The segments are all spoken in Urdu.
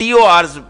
TORs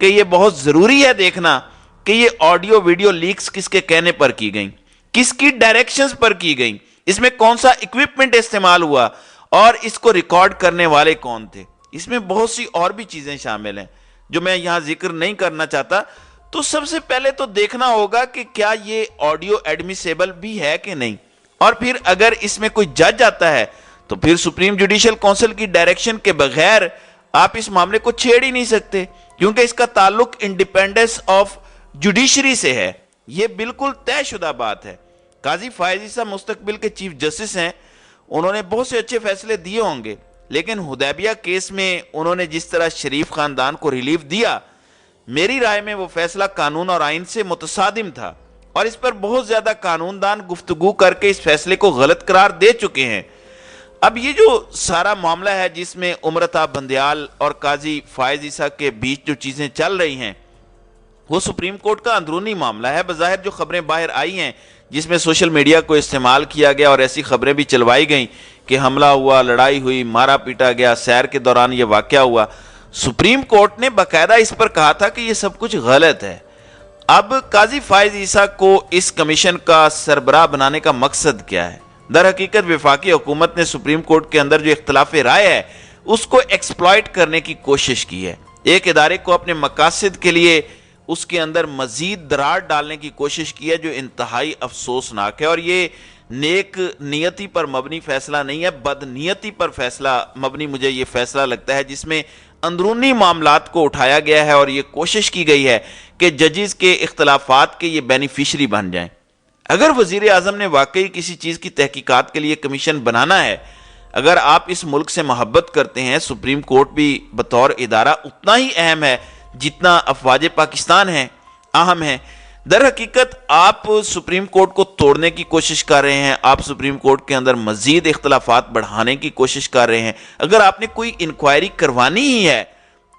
کہ یہ بہت ضروری ہے دیکھنا کہ یہ آڈیو ویڈیو لیکس کس کے کہنے پر کی گئیں، کس کی ڈائریکشنز پر کی گئیں، اس میں کون سا ایکوپمنٹ استعمال ہوا اور اس کو ریکارڈ کرنے والے کون تھے۔ اس میں بہت سی اور بھی چیزیں شامل ہیں جو میں یہاں ذکر نہیں کرنا چاہتا۔ تو سب سے پہلے تو دیکھنا ہوگا کہ کیا یہ آڈیو ایڈمیسیبل بھی ہے کہ نہیں، اور پھر اگر اس میں کوئی جج آتا ہے تو پھر سپریم جوڈیشل کونسل کی ڈائریکشن کے بغیر آپ اس معاملے کو چھیڑ ہی نہیں سکتے، کیونکہ اس کا تعلق انڈیپینڈنس آف جوڈیشری سے ہے۔ یہ بالکل طے شدہ بات ہے۔ قاضی فائز عیسیٰ مستقبل کے چیف جسٹس ہیں، انہوں نے بہت سے اچھے فیصلے دیے ہوں گے، لیکن حدیبیہ کیس میں انہوں نے جس طرح شریف خاندان کو ریلیف دیا، میری رائے میں وہ فیصلہ قانون اور آئین سے متصادم تھا، اور اس پر بہت زیادہ قانون دان گفتگو کر کے اس فیصلے کو غلط قرار دے چکے ہیں۔ اب یہ جو سارا معاملہ ہے جس میں امرتا بندیال اور قاضی فائز عیسیٰ کے بیچ جو چیزیں چل رہی ہیں، وہ سپریم کورٹ کا اندرونی معاملہ ہے۔ بظاہر جو خبریں باہر آئی ہیں جس میں سوشل میڈیا کو استعمال کیا گیا اور ایسی خبریں بھی چلوائی گئیں کہ حملہ ہوا، لڑائی ہوئی، مارا پیٹا گیا، سیر کے دوران یہ واقعہ ہوا، سپریم کورٹ نے باقاعدہ اس پر کہا تھا کہ یہ سب کچھ غلط ہے۔ اب قاضی فائز عیسیٰ کو اس کمیشن کا سربراہ بنانے کا مقصد کیا ہے؟ در حقیقت وفاقی حکومت نے سپریم کورٹ کے اندر جو اختلاف رائے ہے اس کو ایکسپلائٹ کرنے کی کوشش کی ہے، ایک ادارے کو اپنے مقاصد کے لیے اس کے اندر مزید درار ڈالنے کی کوشش کی ہے، جو انتہائی افسوسناک ہے، اور یہ نیک نیتی پر مبنی فیصلہ نہیں ہے، بد نیتی پر فیصلہ مبنی مجھے یہ فیصلہ لگتا ہے، جس میں اندرونی معاملات کو اٹھایا گیا ہے اور یہ کوشش کی گئی ہے کہ ججز کے اختلافات کے یہ بینیفیشری بن جائیں۔ اگر وزیر اعظم نے واقعی کسی چیز کی تحقیقات کے لیے کمیشن بنانا ہے، اگر آپ اس ملک سے محبت کرتے ہیں، سپریم کورٹ بھی بطور ادارہ اتنا ہی اہم ہے جتنا افواج پاکستان ہیں، اہم ہے۔ در حقیقت آپ سپریم کورٹ کو توڑنے کی کوشش کر رہے ہیں، آپ سپریم کورٹ کے اندر مزید اختلافات بڑھانے کی کوشش کر رہے ہیں۔ اگر آپ نے کوئی انکوائری کروانی ہی ہے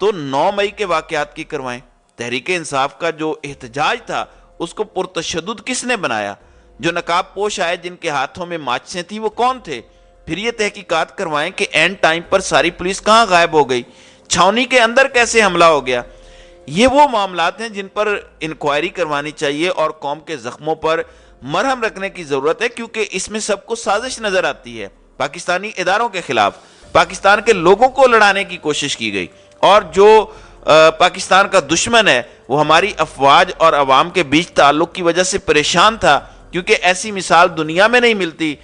تو 9 مئی کے واقعات کی کروائیں۔ تحریک انصاف کا جو احتجاج تھا اس کو پرتشدد کس نے بنایا؟ جو نقاب پوش آئے جن کے ہاتھوں میں ماچسیں تھیں وہ کون تھے؟ پھر یہ تحقیقات کروائیں کہ اینڈ ٹائم پر ساری پولیس کہاں غائب ہو گئی، چھاونی کے اندر کیسے حملہ ہو گیا۔ یہ وہ معاملات ہیں جن پر انکوائری کروانی چاہیے اور قوم کے زخموں پر مرہم رکھنے کی ضرورت ہے، کیونکہ اس میں سب کو سازش نظر آتی ہے۔ پاکستانی اداروں کے خلاف پاکستان کے لوگوں کو لڑانے کی کوشش کی گئی، اور جو پاکستان کا دشمن ہے وہ ہماری افواج اور عوام کے بیچ تعلق کی وجہ سے پریشان تھا، کیونکہ ایسی مثال دنیا میں نہیں ملتی۔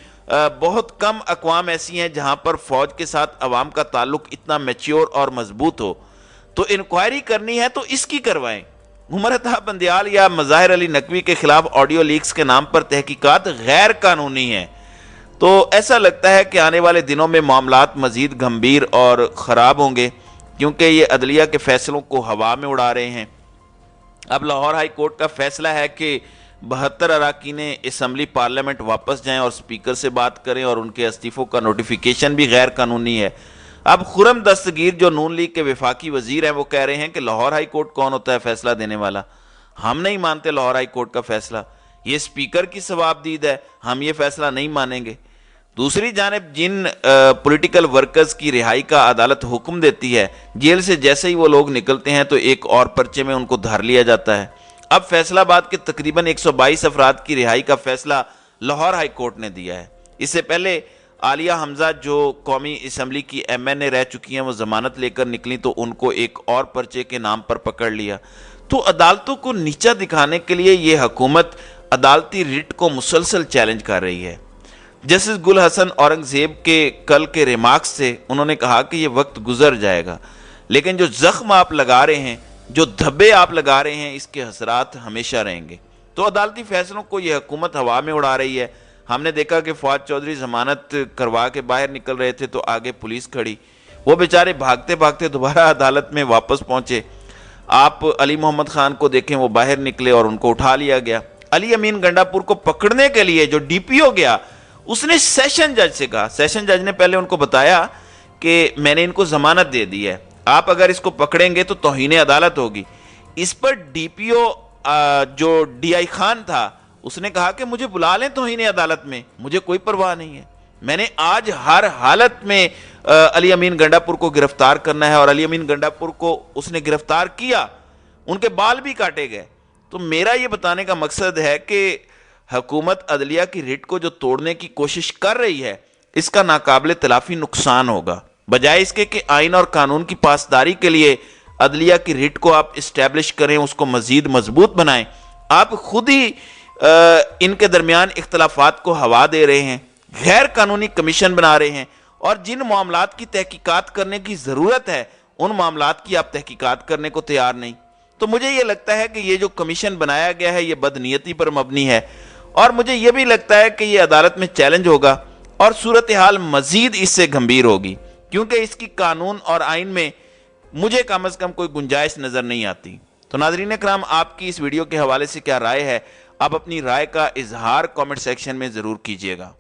بہت کم اقوام ایسی ہیں جہاں پر فوج کے ساتھ عوام کا تعلق اتنا میچیور اور مضبوط ہو۔ تو انکوائری کرنی ہے تو اس کی کروائیں۔ امرتا بندیال یا مظاہر علی نقوی کے خلاف آڈیو لیکس کے نام پر تحقیقات غیر قانونی ہیں۔ تو ایسا لگتا ہے کہ آنے والے دنوں میں معاملات مزید گمبھیر اور خراب ہوں گے، کیونکہ یہ عدلیہ کے فیصلوں کو ہوا میں اڑا رہے ہیں۔ اب لاہور ہائی کورٹ کا فیصلہ ہے کہ 72 اراکین اسمبلی پارلیمنٹ واپس جائیں اور سپیکر سے بات کریں، اور ان کے استعفوں کا نوٹیفیکیشن بھی غیر قانونی ہے۔ اب خرم دستگیر جو نون لیگ کے وفاقی وزیر ہیں وہ کہہ رہے ہیں کہ لاہور ہائی کورٹ کون ہوتا ہے فیصلہ دینے والا؟ ہم نہیں مانتے لاہور ہائی کورٹ کا فیصلہ، یہ سپیکر کی ثوابدید ہے، ہم یہ فیصلہ نہیں مانیں گے۔ دوسری جانب جن پولیٹیکل ورکرز کی رہائی کا عدالت حکم دیتی ہے، جیل سے جیسے ہی وہ لوگ نکلتے ہیں تو ایک اور پرچے میں ان کو دھر لیا جاتا ہے۔ اب فیصل آباد کے تقریباً 122 افراد کی رہائی کا فیصلہ لاہور ہائی کورٹ نے دیا ہے۔ اس سے پہلے عالیہ حمزہ جو قومی اسمبلی کی ایم این اے رہ چکی ہیں، وہ ضمانت لے کر نکلی تو ان کو ایک اور پرچے کے نام پر پکڑ لیا۔ تو عدالتوں کو نیچا دکھانے کے لیے یہ حکومت عدالتی ریٹ کو مسلسل چیلنج کر رہی ہے۔ جسٹس گل حسن اورنگزیب کے کل کے ریمارکس سے انہوں نے کہا کہ یہ وقت گزر جائے گا، لیکن جو زخم آپ لگا رہے ہیں، جو دھبے آپ لگا رہے ہیں، اس کے اثرات ہمیشہ رہیں گے۔ تو عدالتی فیصلوں کو یہ حکومت ہوا میں اڑا رہی ہے۔ ہم نے دیکھا کہ فواد چودھری ضمانت کروا کے باہر نکل رہے تھے تو آگے پولیس کھڑی، وہ بیچارے بھاگتے بھاگتے دوبارہ عدالت میں واپس پہنچے۔ آپ علی محمد خان کو دیکھیں، وہ باہر نکلے اور ان کو اٹھا لیا گیا۔ علی امین گنڈاپور کو پکڑنے کے لیے جو ڈی پی او گیا، اس نے سیشن جج سے کہا، سیشن جج نے پہلے ان کو بتایا کہ میں نے ان کو ضمانت دے دی ہے، آپ اگر اس کو پکڑیں گے تو توہین عدالت ہوگی۔ اس پر ڈی پی او جو ڈی آئی خان تھا، اس نے کہا کہ مجھے بلا لیں توہین عدالت میں، مجھے کوئی پرواہ نہیں ہے، میں نے آج ہر حالت میں علی امین گنڈاپور کو گرفتار کرنا ہے، اور علی امین گنڈاپور کو اس نے گرفتار کیا۔ ان کے بال بھی کاٹے گئے۔ تو میرا یہ بتانے کا مقصد ہے کہ حکومت عدلیہ کی ریٹ کو جو توڑنے کی کوشش کر رہی ہے، اس کا ناقابل تلافی نقصان ہوگا، بجائے اس کے کہ آئین اور قانون کی پاسداری کے لیے عدلیہ کی ریٹ کو آپ اسٹیبلش کریں، اس کو مزید مضبوط بنائیں، آپ خود ہی ان کے درمیان اختلافات کو ہوا دے رہے ہیں، غیر قانونی کمیشن بنا رہے ہیں، اور جن معاملات کی تحقیقات کرنے کی ضرورت ہے ان معاملات کی آپ تحقیقات کرنے کو تیار نہیں۔ تو مجھے یہ لگتا ہے کہ یہ جو کمیشن بنایا گیا ہے یہ بدنیتی پر مبنی ہے، اور مجھے یہ بھی لگتا ہے کہ یہ عدالت میں چیلنج ہوگا اور صورتحال مزید اس سے گمبھیر ہوگی، کیونکہ اس کی قانون اور آئین میں مجھے کم از کم کوئی گنجائش نظر نہیں آتی۔ تو ناظرین کرام، آپ کی اس ویڈیو کے حوالے سے کیا رائے ہے؟ آپ اپنی رائے کا اظہار کامنٹ سیکشن میں ضرور کیجیے گا۔